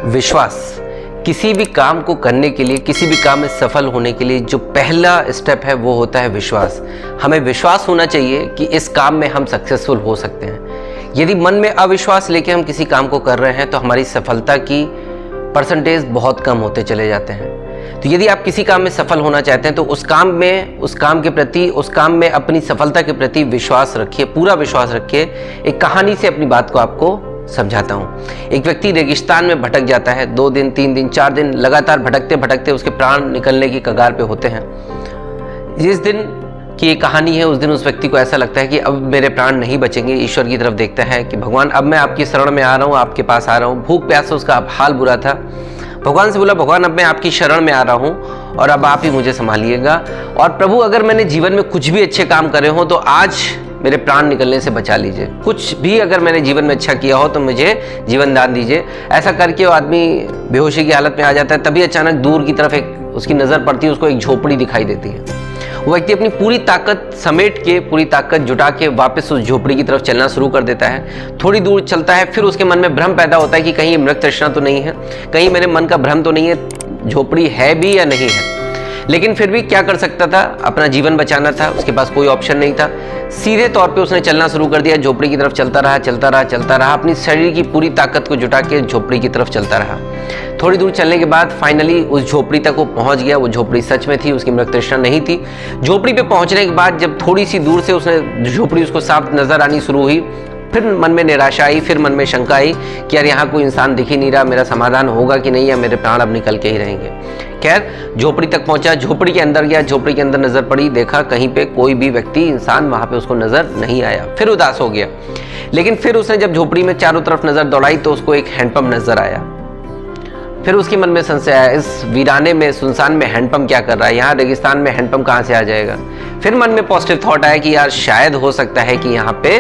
विश्वास किसी भी काम को करने के लिए, किसी भी काम में सफल होने के लिए जो पहला स्टेप है वो होता है विश्वास। हमें विश्वास होना चाहिए कि इस काम में हम सक्सेसफुल हो सकते हैं। यदि मन में अविश्वास लेके हम किसी काम को कर रहे हैं तो हमारी सफलता की परसेंटेज बहुत कम होते चले जाते हैं। तो यदि आप किसी काम में सफल होना चाहते हैं तो उस काम में अपनी सफलता के प्रति विश्वास रखिए, पूरा विश्वास रखिए। एक कहानी से अपनी बात को आपको समझाता हूँ। एक व्यक्ति रेगिस्तान में भटक जाता है, 2 दिन 3 दिन 4 दिन लगातार भटकते भटकते उसके प्राण निकलने की कगार पे होते हैं। जिस दिन की ये कहानी है उस दिन उस व्यक्ति को ऐसा लगता है कि अब मेरे प्राण नहीं बचेंगे। ईश्वर की तरफ देखता है कि भगवान अब मैं आपकी शरण में आ रहा हूँ, आपके पास आ रहा हूँ। भूख प्यास से उसका हाल बुरा था। भगवान से बोला, भगवान अब मैं आपकी शरण में आ रहा हूँ और अब आप ही मुझे संभालिएगा। और प्रभु अगर मैंने जीवन में कुछ भी अच्छे काम करे हो तो आज मेरे प्राण निकलने से बचा लीजिए। कुछ भी अगर मैंने जीवन में अच्छा किया हो तो मुझे जीवन दान दीजिए। ऐसा करके वो आदमी बेहोशी की हालत में आ जाता है। तभी अचानक दूर की तरफ एक उसकी नज़र पड़ती है, उसको एक झोपड़ी दिखाई देती है। वो व्यक्ति अपनी पूरी ताकत समेट के, पूरी ताकत जुटा के वापस उस झोपड़ी की तरफ चलना शुरू कर देता है। थोड़ी दूर चलता है, फिर उसके मन में भ्रम पैदा होता है कि कहीं मृग तृष्णा तो नहीं है, कहीं मेरे मन का भ्रम तो नहीं है, झोपड़ी है भी या नहीं है। लेकिन फिर भी क्या कर सकता था, अपना जीवन बचाना था, उसके पास कोई ऑप्शन नहीं था। सीधे तौर पे उसने चलना शुरू कर दिया, झोपड़ी की तरफ चलता रहा, अपनी शरीर की पूरी ताकत को जुटा के झोपड़ी की तरफ चलता रहा। थोड़ी दूर चलने के बाद फाइनली उस झोपड़ी तक वो पहुंच गया। वो झोपड़ी सच में थी, उसकी मृग तृष्णा नहीं थी। झोपड़ी पे पहुंचने के बाद जब थोड़ी सी दूर से उसने झोपड़ी उसको साफ नजर आनी शुरू हुई, फिर मन में निराशा आई, फिर मन में शंका आई कि यार यहाँ कोई इंसान दिख ही नहीं रहा, मेरा समाधान होगा कि नहीं, या मेरे प्राण अब निकल के ही रहेंगे। खैर झोपड़ी तक पहुंचा, झोपड़ी के अंदर गया, झोपड़ी के अंदर नजर पड़ी, देखा कहीं पे कोई भी व्यक्ति, इंसान वहां पे उसको नजर नहीं आया। फिर उदास हो गया। लेकिन फिर उसने जब झोपड़ी में चारों तरफ नजर दौड़ाई तो उसको एक हैंडपंप नजर आया। फिर उसके मन में संशय आया, इस वीराने में, सुनसान में हैंडपंप क्या कर रहा है, यहाँ रेगिस्तान में हैंडपंप कहाँ से आ जाएगा। फिर मन में पॉजिटिव थॉट आया कि यार शायद हो सकता है कि यहाँ पे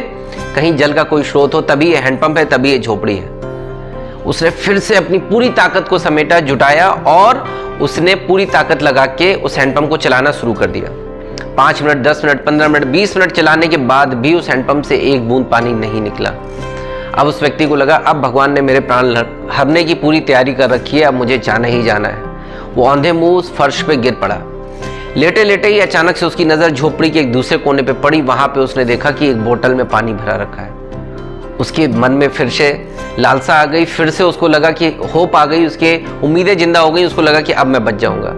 कहीं जल का कोई स्रोत हो, तभी ये हैंडपंप है, तभी ये झोपड़ी है। उसने फिर से अपनी पूरी ताकत को समेटा, जुटाया और उसने पूरी ताकत लगा के उस हैंडपंप को चलाना शुरू कर दिया। 5 मिनट, 10 मिनट, 15 मिनट, 20 मिनट चलाने के बाद भी उस हैंडपंप से एक बूंद पानी नहीं निकला। अब उस व्यक्ति को लगा अब भगवान ने मेरे प्राण हरने की पूरी तैयारी कर रखी है, अब मुझे जाना ही जाना है। वो औंधे मुंह उस फर्श पे गिर पड़ा। लेटे लेटे ही अचानक से उसकी नजर झोपड़ी के एक दूसरे कोने पे पड़ी। वहां पे उसने देखा कि एक बोतल में पानी भरा रखा है। उसके मन में फिर से लालसा आ गई, फिर से उसको लगा कि होप आ गई, उसके उम्मीदें जिंदा हो गई। उसको लगा कि अब मैं बच जाऊंगा।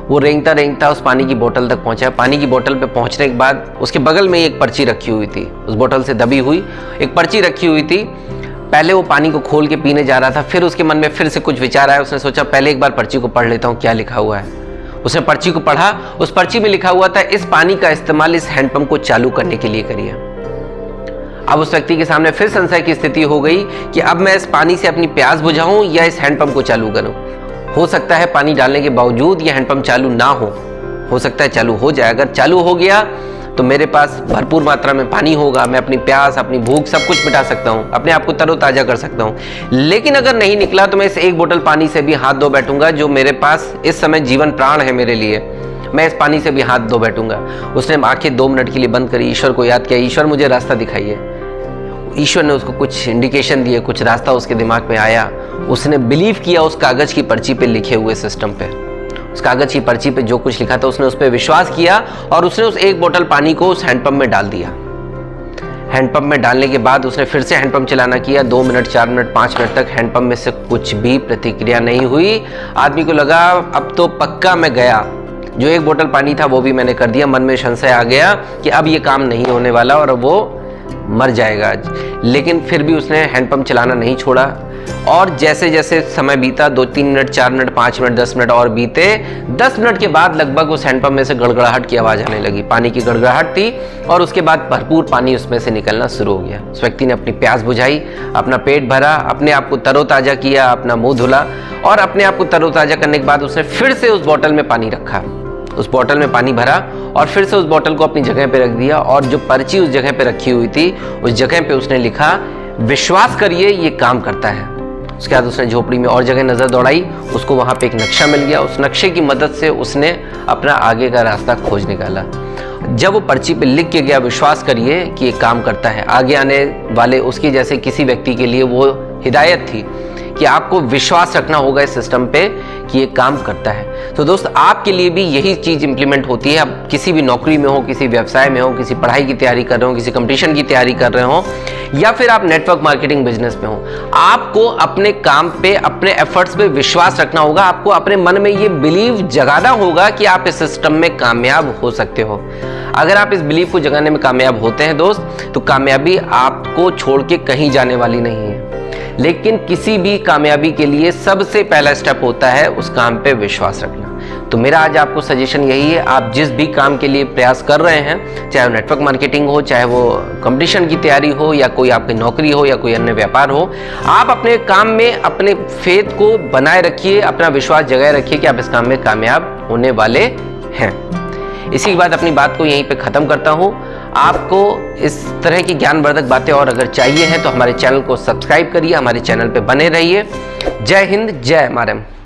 वो रेंगता रेंगता उस पानी की बोतल तक पहुंचा। पानी की बोतल पे पहुंचने के बाद उसके बगल में एक पर्ची रखी हुई थी, उस बोतल से दबी हुई एक पर्ची रखी हुई थी। पहले वो पानी को खोल के पीने जा रहा था, फिर उसके मन में फिर से कुछ विचार आया। उसने सोचा पहले एक बार पर्ची को पढ़ लेता हूँ, क्या लिखा हुआ है। उसने पर्ची को पढ़ा। उस पर्ची में लिखा हुआ था, इस पानी का इस्तेमाल इस हैंडपंप को चालू करने के लिए करिए। अब उस व्यक्ति के सामने फिर संशय की स्थिति हो गई कि अब मैं इस पानी से अपनी प्यास बुझाऊं या इस हैंडपंप को चालू करूं। हो सकता है पानी डालने के बावजूद यह हैंडपंप चालू ना हो सकता है चालू हो जाए। अगर चालू हो गया तो मेरे पास भरपूर मात्रा में पानी होगा, मैं अपनी प्यास, अपनी भूख सब कुछ मिटा सकता हूँ, अपने आप को तरोताजा कर सकता हूँ। लेकिन अगर नहीं निकला तो मैं इस एक बोतल पानी से भी हाथ धो बैठूंगा, जो मेरे पास इस समय जीवन प्राण है मेरे लिए। मैं इस पानी से भी हाथ धो बैठूंगा। उसने आंखें 2 मिनट के लिए बंद करी, ईश्वर को याद किया, ईश्वर मुझे रास्ता दिखाइए। ईश्वर ने उसको कुछ इंडिकेशन दिए, कुछ रास्ता उसके दिमाग में आया। उसने बिलीव किया उस कागज की पर्ची पे लिखे हुए सिस्टम पे। उस कागज की पर्ची पे जो कुछ लिखा था उसने उस पर विश्वास किया और उसने उस एक बोतल पानी को उस हैंडपंप में डाल दिया। हैंडपंप में डालने के बाद उसने फिर से हैंडपंप चलाना किया। 2 मिनट, 4 मिनट, 5 मिनट तक हैंडपंप में से कुछ भी प्रतिक्रिया नहीं हुई। आदमी को लगा अब तो पक्का मैं गया, जो एक बोतल पानी था वो भी मैंने कर दिया। मन में संशय आ गया कि अब ये काम नहीं होने वाला और अब वो मर जाएगा आज। लेकिन फिर भी उसने हैंडपंप चलाना नहीं छोड़ा और जैसे जैसे समय बीता, 2-3 मिनट, 4 मिनट, 5 मिनट, 10 मिनट और बीते। 10 मिनट के बाद लगभग उस हैंडपंप में से गड़गड़ाहट की आवाज आने लगी। पानी की गड़गड़ाहट थी और उसके बाद भरपूर पानी उसमें से निकलना शुरू हो गया। उस व्यक्ति ने अपनी प्यास बुझाई, अपना पेट भरा, अपने आप को तरोताजा किया, अपना मुंह धुला और अपने आप को तरोताजा करने के बाद उसने फिर से उस बोतल में पानी रखा। उस बोतल में पानी भरा और फिर से उस बोतल को अपनी जगह पे रख दिया और जो पर्ची उस जगह पे रखी हुई थी उस जगह पे उसने लिखा, विश्वास करिए ये काम करता है। उसके बाद उसने झोपड़ी में और जगह नजर दौड़ाई, उसको वहां पे एक नक्शा मिल गया। उस नक्शे की मदद से उसने अपना आगे का रास्ता खोज निकाला। जब वो पर्ची पे लिख के गया, विश्वास करिए कि ये काम करता है, आगे आने वाले उसके जैसे किसी व्यक्ति के लिए वो हिदायत थी कि आपको विश्वास रखना होगा इस सिस्टम पे कि ये काम करता है। तो दोस्त, आपके लिए भी यही चीज़ इंप्लीमेंट होती है। आप किसी भी नौकरी में हो, किसी व्यवसाय में हो, किसी पढ़ाई की तैयारी कर रहे हो, किसी कंपटीशन की तैयारी कर रहे हो, या फिर आप नेटवर्क मार्केटिंग बिजनेस में हो, आपको अपने काम पे, अपने एफर्ट्स पे विश्वास रखना होगा। आपको अपने मन में ये बिलीव जगाना होगा कि आप इस सिस्टम में कामयाब हो सकते हो। अगर आप इस बिलीव को जगाने में कामयाब होते हैं दोस्त, तो कामयाबी आपको छोड़ के कहीं जाने वाली नहीं है। लेकिन किसी भी कामयाबी के लिए सबसे पहला स्टेप होता है उस काम पे विश्वास रखना। तो मेरा आज आपको सजेशन यही है, आप जिस भी काम के लिए प्रयास कर रहे हैं, चाहे वो नेटवर्क मार्केटिंग हो, चाहे वो कंपटीशन की तैयारी हो, या कोई आपकी नौकरी हो, या कोई अन्य व्यापार हो, आप अपने काम में अपने फेथ को बनाए रखिए, अपना विश्वास जगाए रखिए कि आप इस काम में कामयाब होने वाले हैं। इसी के बाद अपनी बात को यहीं पे ख़त्म करता हूँ। आपको इस तरह की ज्ञानवर्धक बातें और अगर चाहिए हैं तो हमारे चैनल को सब्सक्राइब करिए, हमारे चैनल पे बने रहिए। जय हिंद, जय मारम।